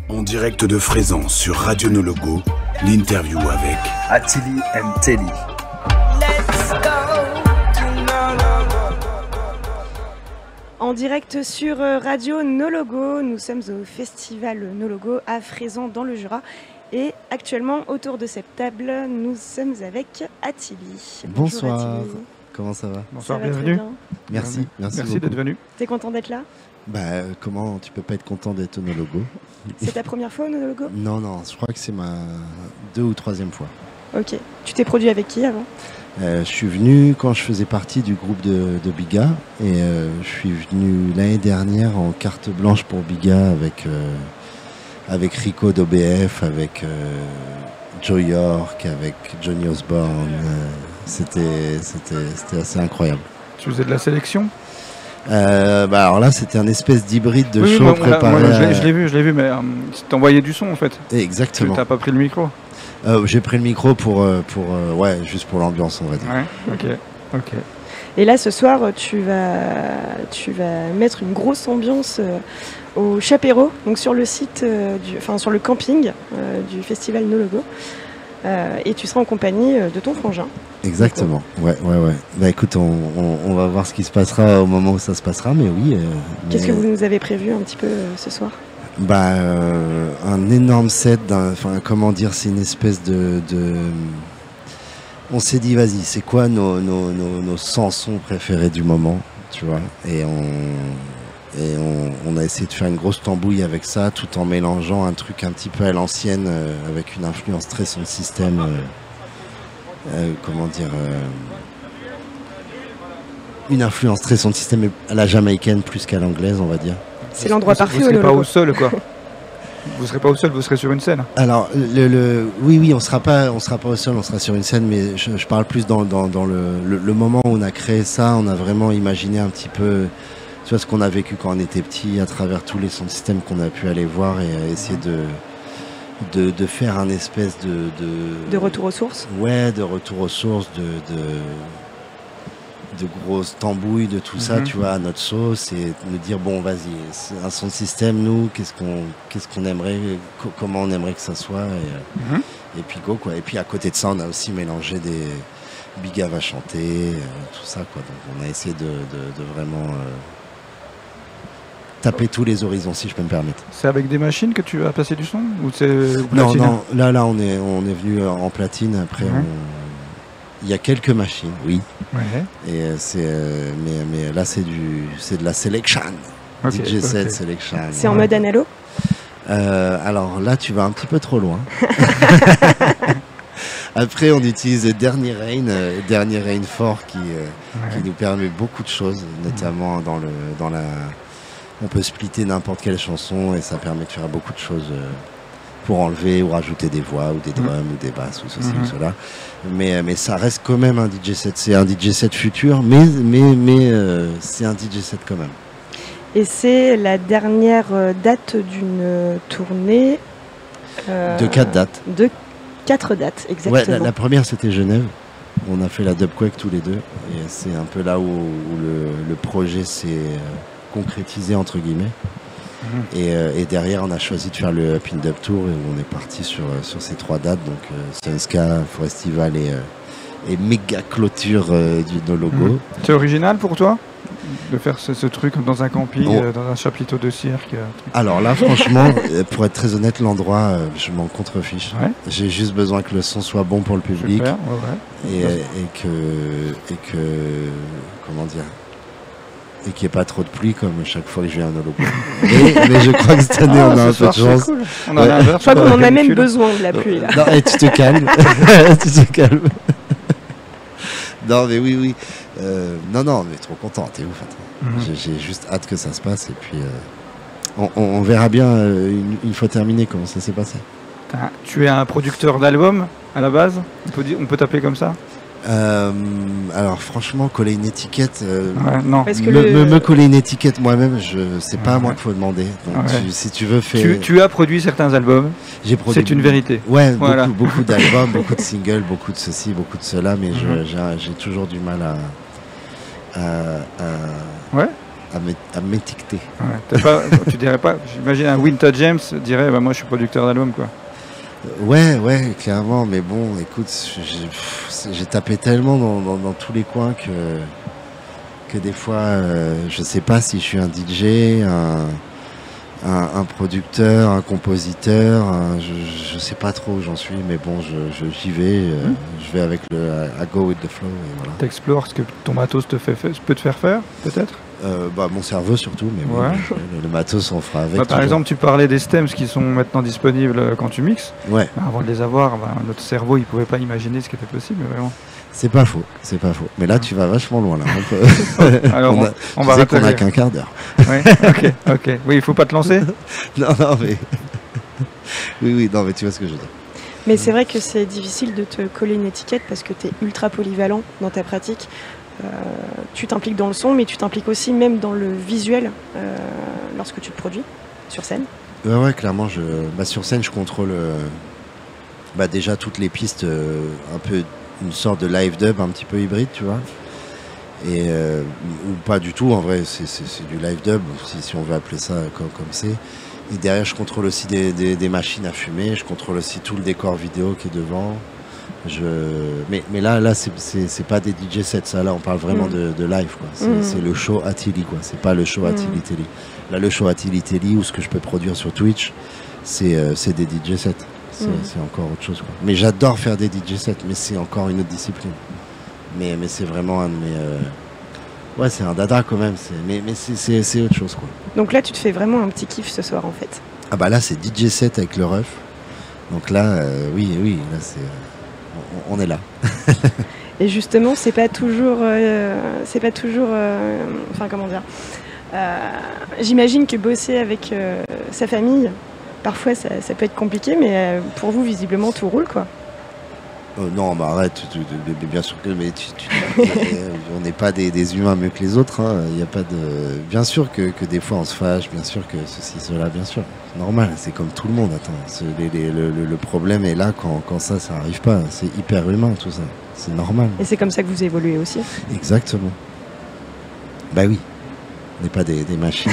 En direct de Frézan sur Radio Nologo, l'interview avec Attili Nteli. En direct sur Radio Nologo, nous sommes au festival Nologo à Frézan dans le Jura. Et actuellement, autour de cette table, nous sommes avec Attili. Bonsoir, Bonjour, Attili. Comment ça va? Bonsoir, Ça va très bienvenue. bien. Merci Merci d'être venu. T'es content d'être là? Comment tu peux pas être content d'être au Nologo? C'est ta première fois au Nologo? Non, je crois que c'est ma 2e ou 3e fois. Ok. Tu t'es produit avec qui avant? Je suis venu quand je faisais partie du groupe de Biga et je suis venu l'année dernière en carte blanche pour Biga avec Rico d'OBF, avec Joe York, avec Johnny Osborne. C'était assez incroyable. Tu faisais de la sélection? Alors là, c'était un espèce d'hybride de Oui, show préparé. je l'ai vu, mais t'envoyais du son en fait. Exactement. Tu n'as pas pris le micro? J'ai pris le micro juste pour l'ambiance, on va dire. Ouais, ok. Et là, ce soir, tu vas mettre une grosse ambiance au Chapéro, donc sur le site, sur le camping du festival Nologo. Et tu seras en compagnie de ton frangin. Exactement, ouais. Bah écoute, on va voir ce qui se passera au moment où ça se passera, mais oui. Qu'est-ce que vous nous avez prévu un petit peu ce soir? Un énorme set, c'est une espèce de... On s'est dit, vas-y, c'est quoi nos 100 sons préférés du moment, tu vois, et on a essayé de faire une grosse tambouille avec ça, tout en mélangeant un truc un petit peu à l'ancienne, avec une influence très son système, une influence très son système à la jamaïcaine plus qu'à l'anglaise, on va dire. C'est l'endroit parfait. Vous serez pas au sol, quoi. Vous serez pas au sol, vous serez sur une scène. Alors, oui, on sera pas au sol, on sera sur une scène, mais je parle plus dans le moment où on a créé ça, on a vraiment imaginé un petit peu, tu vois, ce qu'on a vécu quand on était petit, à travers tous les sons systèmes qu'on a pu aller voir et essayer de faire un espèce de retour aux sources. Ouais, de retour aux sources, de grosses tambouilles, de tout ça, tu vois, à notre sauce, et nous dire, bon, vas-y, c'est un son système, nous, qu'est-ce qu'on aimerait, comment on aimerait que ça soit, et puis go, quoi. Et puis à côté de ça, on a aussi mélangé des Biga va chanter, tout ça, quoi. Donc on a essayé de vraiment taper tous les horizons, si je peux me permettre. C'est avec des machines que tu as passé du son, ou c'est Non, là on est venu en platine, après il y a quelques machines, oui. Ouais. Et mais là c'est de la selection. Okay, DJ set selection. C'est en mode analo? Alors là tu vas un petit peu trop loin. Après on utilise Dernier Rain fort qui nous permet beaucoup de choses, notamment on peut splitter n'importe quelle chanson et ça permet de faire beaucoup de choses. Pour enlever ou rajouter des voix ou des drums ou des basses ou ceci ou cela, mais ça reste quand même un DJ set. C'est un DJ set futur, mais c'est un DJ set quand même. Et c'est la dernière date d'une tournée de 4 dates. De 4 dates, exactement. Ouais, la première c'était Genève. On a fait la Dubquake tous les deux et c'est un peu là où le projet s'est concrétisé entre guillemets. Et derrière, on a choisi de faire le Up in Dub Tour et on est parti sur ces 3 dates, donc Sunska, Forestival et méga clôture du Nologo. C'est original pour toi de faire ce truc dans un camping, dans un chapiteau de cirque? Alors là, franchement, pour être très honnête, l'endroit, je m'en contrefiche. Ouais. J'ai juste besoin que le son soit bon pour le public. Super, et que comment dire, et qu'il n'y ait pas trop de pluie comme chaque fois que je viens à Nologo. mais je crois que cette année on a un peu de chance. Cool. On a l'inverse, je crois qu'on en a même besoin de la pluie là. Non, tu te calmes. Tu te calmes. Non mais oui. Non, mais trop content, t'es ouf. J'ai juste hâte que ça se passe et puis on verra bien une fois terminé comment ça s'est passé. Tu es un producteur d'albums à la base? On peut t'appeler comme ça? Alors franchement, coller une étiquette, non. Me coller une étiquette moi-même, c'est pas à moi qu'il faut demander. Donc si tu veux faire... Tu as produit certains albums. J'ai produit. C'est une vérité. Ouais, voilà. beaucoup d'albums, beaucoup de singles, beaucoup de ceci, beaucoup de cela, mais j'ai toujours du mal à Ouais. à m'étiqueter. Ouais, tu dirais pas, j'imagine un Winter James dirait moi je suis producteur d'album quoi. Ouais, clairement, mais bon, écoute, j'ai tapé tellement dans tous les coins que des fois, je sais pas si je suis un DJ, un producteur, un compositeur, je sais pas trop où j'en suis, mais bon, j'y vais, je vais avec I go with the flow. Et voilà. T'explores ce que ton matos peut te faire faire, peut-être? Mon cerveau surtout, mais bon, le matos on fera avec. Par exemple, tu parlais des stems qui sont maintenant disponibles quand tu mixes. Ouais. Avant de les avoir, notre cerveau il pouvait pas imaginer ce qui était possible, vraiment. C'est pas faux. Mais là tu vas vachement loin là. Alors on va sais qu'on a qu'un quart d'heure. Ouais, ok. Oui, il faut pas te lancer. non mais oui, non mais tu vois ce que je veux dire. Mais c'est vrai que c'est difficile de te coller une étiquette parce que tu es ultra polyvalent dans ta pratique. Tu t'impliques dans le son, mais tu t'impliques aussi même dans le visuel lorsque tu te produis sur scène. Ouais, clairement. Sur scène, je contrôle déjà toutes les pistes, un peu une sorte de live dub, un petit peu hybride, tu vois. Et ou pas du tout, en vrai, c'est du live dub, si on veut appeler ça comme c'est. Et derrière, je contrôle aussi des machines à fumer, je contrôle aussi tout le décor vidéo qui est devant. Mais là c'est pas des DJ sets, ça là on parle vraiment de live quoi. C'est le show Attili quoi, c'est pas le show Attili Telly. Là le show Attili Telly ou ce que je peux produire sur Twitch, c'est des DJ sets. C'est encore autre chose quoi. Mais j'adore faire des DJ sets, mais c'est encore une autre discipline. Mais c'est vraiment un de mes c'est un dada quand même, mais c'est autre chose quoi. Donc là tu te fais vraiment un petit kiff ce soir en fait. Ah bah là c'est DJ set avec le ref. Donc là oui, là c'est on est là. Et justement, c'est pas toujours, enfin comment dire. J'imagine que bosser avec sa famille, parfois ça peut être compliqué, mais pour vous, visiblement, tout roule, quoi. Non, mais arrête, bien sûr que, mais on n'est pas des humains mieux que les autres. Y a pas de, bien sûr que des fois on se fâche, bien sûr que ceci, cela, bien sûr. C'est normal, c'est comme tout le monde. Attends, le problème est là quand ça arrive pas. C'est hyper humain tout ça. C'est normal. Et c'est comme ça que vous évoluez aussi. Exactement. Bah oui. On n'est pas des machines.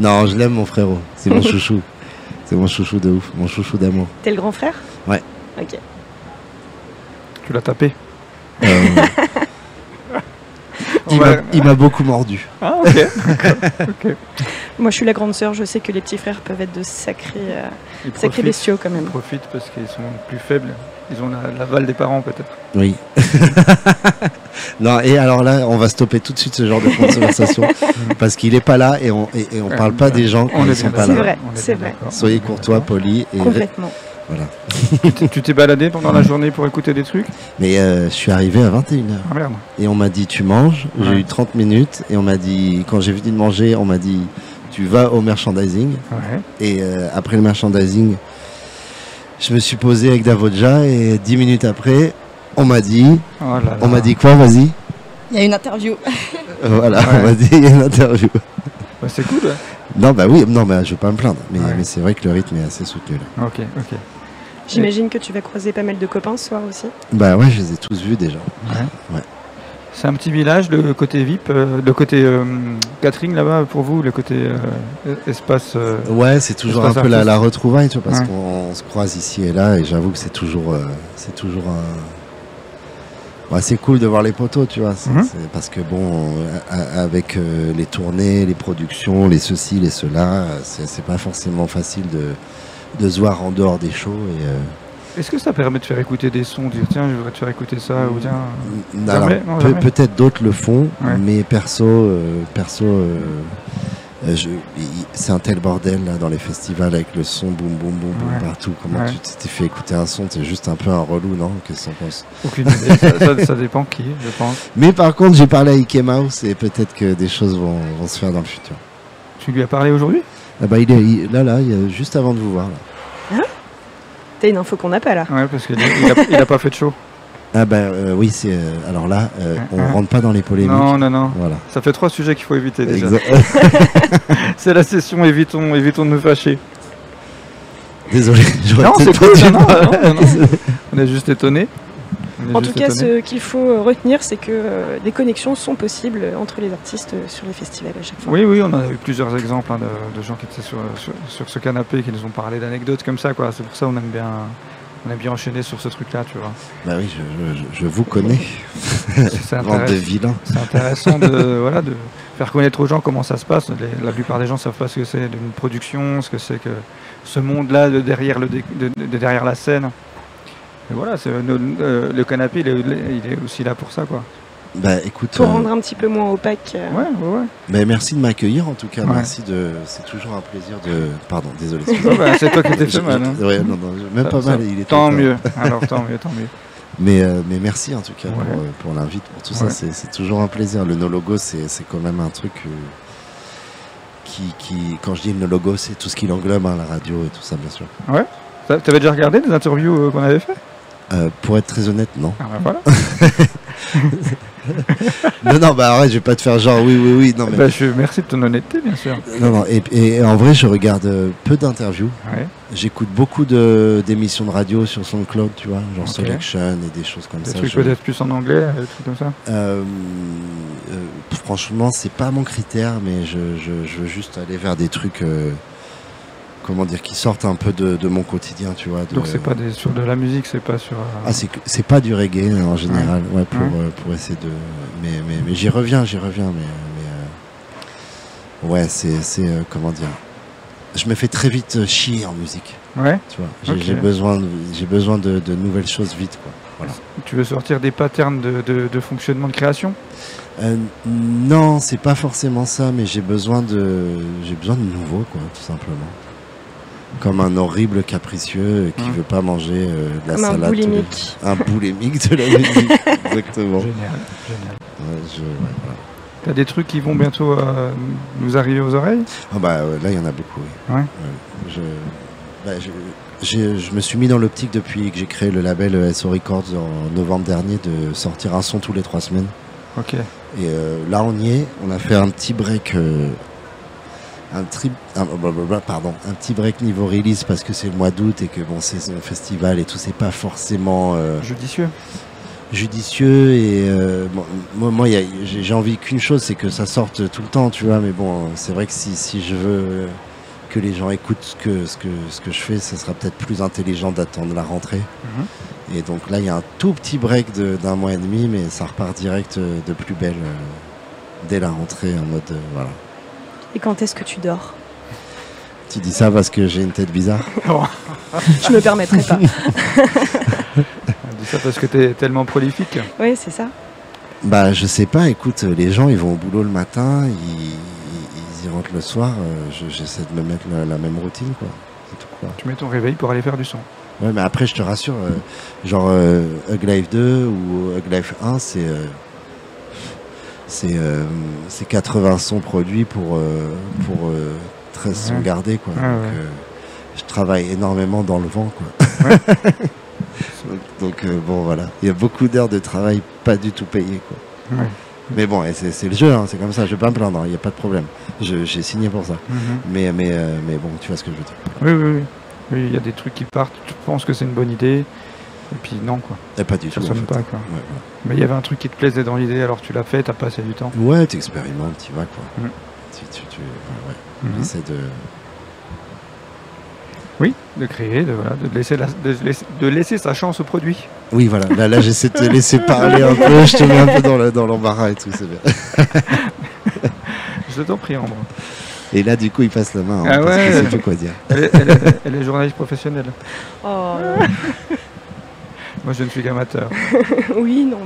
Non, je l'aime mon frérot. C'est mon chouchou. C'est mon chouchou de ouf, mon chouchou d'amour. T'es le grand frère ? Ouais. Ok. Tu l'as tapé Il m'a beaucoup mordu. Ah ok. Moi je suis la grande sœur, je sais que les petits frères peuvent être de sacrés bestiaux quand même. Ils profitent parce qu'ils sont plus faibles. Ils ont l'aval des parents peut-être. Oui. Non, et alors là, on va stopper tout de suite ce genre de conversation parce qu'il n'est pas là et on parle pas des gens qui ne sont pas là. C'est vrai. Soyez courtois, polis. Complètement. Voilà. Tu t'es baladé pendant la journée pour écouter des trucs ? Mais je suis arrivé à 21h. Ah merde. Et on m'a dit tu manges, j'ai eu 30 minutes et on m'a dit, quand j'ai fini de manger, on m'a dit tu vas au merchandising. Ouais. Et après le merchandising, je me suis posé avec Davodja et 10 minutes après, on m'a dit, on m'a dit quoi, vas-y. Il y a une interview. Voilà, ouais. On m'a dit il y a une interview. Bah, c'est cool. Ouais. Non, bah oui, non, mais je vais pas me plaindre. Mais c'est vrai que le rythme est assez soutenu là. Ok. J'imagine que tu vas croiser pas mal de copains ce soir aussi. Bah ouais, je les ai tous vus déjà. Ouais. C'est un petit village, le côté VIP, le côté catering là-bas pour vous, le côté espace. Ouais, c'est toujours un peu la retrouvaille, tu vois, parce qu'on se croise ici et là, et j'avoue que c'est toujours un. Ouais, c'est cool de voir les poteaux, tu vois, c'est parce que bon, avec les tournées, les productions, les ceci, les cela, c'est pas forcément facile de se voir en dehors des shows et. Est-ce que ça permet de faire écouter des sons, dire tiens je voudrais te faire écouter ça ou tiens. Peut-être d'autres le font, mais perso, c'est un tel bordel là dans les festivals avec le son boum boum boum partout. Comment tu t'es fait écouter un son, t'es juste un peu un relou, non? Qu'est-ce qu'on pense? Aucune idée, ça dépend qui, je pense. Mais par contre j'ai parlé à Ike Mouse et peut-être que des choses vont se faire dans le futur. Tu lui as parlé aujourd'hui? Ah bah il est juste avant de vous voir là. Hein? T'as une info qu'on n'a pas là. Ouais, parce qu'il a pas fait de show. Ah oui, c'est alors là, on rentre pas dans les polémiques. Non. Voilà. Ça fait 3 sujets qu'il faut éviter déjà. C'est la session évitons de nous fâcher. Désolé. Non, c'est cool. Non. On est juste étonnés. On est En tout juste cas, étonnés. ce qu'il faut retenir, c'est que des connexions sont possibles entre les artistes sur les festivals à chaque fois. Oui, oui, on a eu plusieurs exemples de gens qui étaient sur ce canapé qui nous ont parlé d'anecdotes comme ça, quoi. C'est pour ça qu'on aime bien enchaîner sur ce truc-là, tu vois. Bah oui, je vous connais. C'est Bande de vilains. C'est intéressant de faire connaître aux gens comment ça se passe. La plupart des gens ne savent pas ce que c'est d'une production, ce que c'est que ce monde-là de derrière la scène. Et voilà, le canapé, il est aussi là pour ça, quoi. Bah écoute, Pour rendre un petit peu moins opaque. Ouais. bah, merci de m'accueillir en tout cas. Ouais. Merci c'est toujours un plaisir de. Pardon, désolé. Ouais, bah, c'est toi qui t'es fait mal. Hein. Ouais, non, même pas mal. Il est Tant temps. mieux. Alors tant mieux. Mais merci en tout cas Ouais. pour l'invite, pour tout Ouais. ça. C'est toujours un plaisir. Le no-logo, c'est quand même un truc qui, quand je dis le no-logo, c'est tout ce qui l'englobe, hein, la radio et tout ça, bien sûr. Ouais. T'avais déjà regardé des interviews qu'on avait fait? Pour être très honnête, non. Ah bah voilà. non, bah arrête, je vais pas te faire genre oui. Non, mais... Bah, merci de ton honnêteté, bien sûr. non. Et en vrai, je regarde peu d'interviews. Ouais. J'écoute beaucoup d'émissions de radio sur SoundCloud, tu vois, genre Ok. Selection et des choses comme Des ça. trucs peut-être plus en anglais, des trucs comme ça. Franchement, c'est pas mon critère, mais je veux juste aller vers des trucs, comment dire, qui sortent un peu de mon quotidien, tu vois. Donc c'est pas sur de la musique, c'est pas sur. Ah, c'est pas du reggae hein, en général, ouais, pour essayer de. Mais j'y reviens, ouais, c'est comment dire. Je me fais très vite chier en musique, Ouais. tu vois. Ok. J'ai besoin de nouvelles choses vite, quoi. Voilà. Tu veux sortir des patterns de fonctionnement de création? Non, c'est pas forcément ça, mais j'ai besoin de nouveau, quoi, tout simplement. Comme un horrible capricieux qui veut pas manger de la Comme un salade. boulimique. Un boulimique de la musique, exactement. Génial. Ouais, voilà. T'as des trucs qui vont bientôt nous arriver aux oreilles? Ah bah là, il y en a beaucoup, oui. Ouais. Je me suis mis dans l'optique depuis que j'ai créé le label SO Records en novembre dernier de sortir un son tous les 3 semaines. Ok. Et là, on y est. On a fait un petit break, un petit break niveau release parce que c'est le mois d'août et que bon, c'est un festival et tout, c'est pas forcément judicieux. Et moi, j'ai envie qu'une chose, c'est que ça sorte tout le temps, tu vois. Mais bon, c'est vrai que si je veux que les gens écoutent ce que je fais, ça sera peut-être plus intelligent d'attendre la rentrée. Et donc là, il y a un tout petit break d'un mois et demi, mais ça repart direct de plus belle dès la rentrée en mode voilà. Et quand est-ce que tu dors? Tu dis ça parce que j'ai une tête bizarre? Je me permettrai pas. Dis ça parce que t'es tellement prolifique. Oui, c'est ça. Bah je sais pas, écoute, les gens ils vont au boulot le matin, ils y rentrent le soir, j'essaie de me mettre la même routine, quoi. C'est tout, quoi. Tu mets ton réveil pour aller faire du son. Ouais, mais après je te rassure, genre Hug Life 2 ou Hug Life 1, c'est 80 sons produits pour 13 sons gardés, quoi. Ouais, donc, ouais. je travaille énormément dans le vent, quoi. Ouais. donc bon voilà, il y a beaucoup d'heures de travail pas du tout payées, quoi. Ouais. Mais bon, et c'est le jeu, hein, c'est comme ça, je vais pas me plaindre, il n'y a pas de problème. J'ai signé pour ça. Mais bon, tu vois ce que je veux dire. Oui. Oui, il y a des trucs qui partent, tu penses que c'est une bonne idée, et puis non, quoi. Et pas du Ça tout. sonne en fait. pas, quoi. Ouais, Mais il y avait un truc qui te plaisait dans l'idée, alors tu l'as fait, t'as passé du temps. voilà. Ouais, t'expérimentes, tu vas, quoi. Mm. Ouais. Mhm. J'essaie de... Oui, de créer, de laisser sa chance au produit. Oui, voilà, là j'essaie de te laisser parler un peu, je te mets un peu dans l'embarras et tout, c'est bien. Je t'en prie, Ambre. Et là, du coup, il passe la main, hein, Ah parce ouais. qu'il sait plus quoi dire. Elle est journaliste professionnelle. Oh, Moi, je ne suis qu'amateur. oui, non.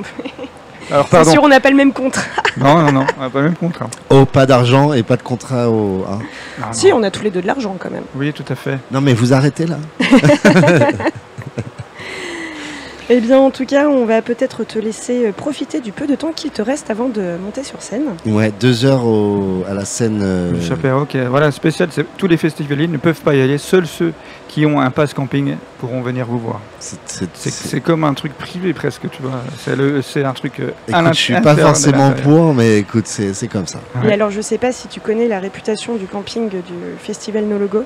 Alors, C'est pardon. sûr, on n'a pas le même contrat. Non, on n'a pas le même contrat. Oh, pas d'argent et pas de contrat au... hein. Non, Si, non. on a tous les deux de l'argent quand même. Oui, tout à fait. Non, mais vous arrêtez là. Eh bien, en tout cas, on va peut-être te laisser profiter du peu de temps qu'il te reste avant de monter sur scène. Ouais, 2 heures à la scène... Le Chapéro, ok. Voilà, spécial, tous les festivaliers ne peuvent pas y aller. Seuls ceux qui ont un pass camping pourront venir vous voir. C'est comme un truc privé presque, tu vois. C'est un truc Écoute, je suis pas forcément pour, mais écoute, c'est comme ça. Ouais. Et alors, je sais pas si tu connais la réputation du camping du festival No Logo,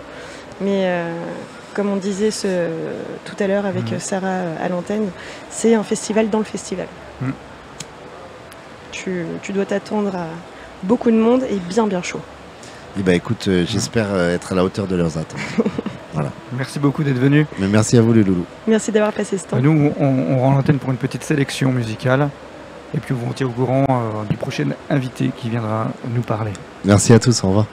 mais comme on disait tout à l'heure avec Sarah à l'antenne, c'est un festival dans le festival. Tu dois t'attendre à beaucoup de monde et bien chaud. Et bah écoute, j'espère être à la hauteur de leurs attentes. Voilà. Merci beaucoup d'être venu. Mais merci à vous les loulous. Merci d'avoir passé ce temps. Nous, on rend l'antenne pour une petite sélection musicale. Et puis on vous tient au courant du prochain invité qui viendra nous parler. Merci à tous, au revoir.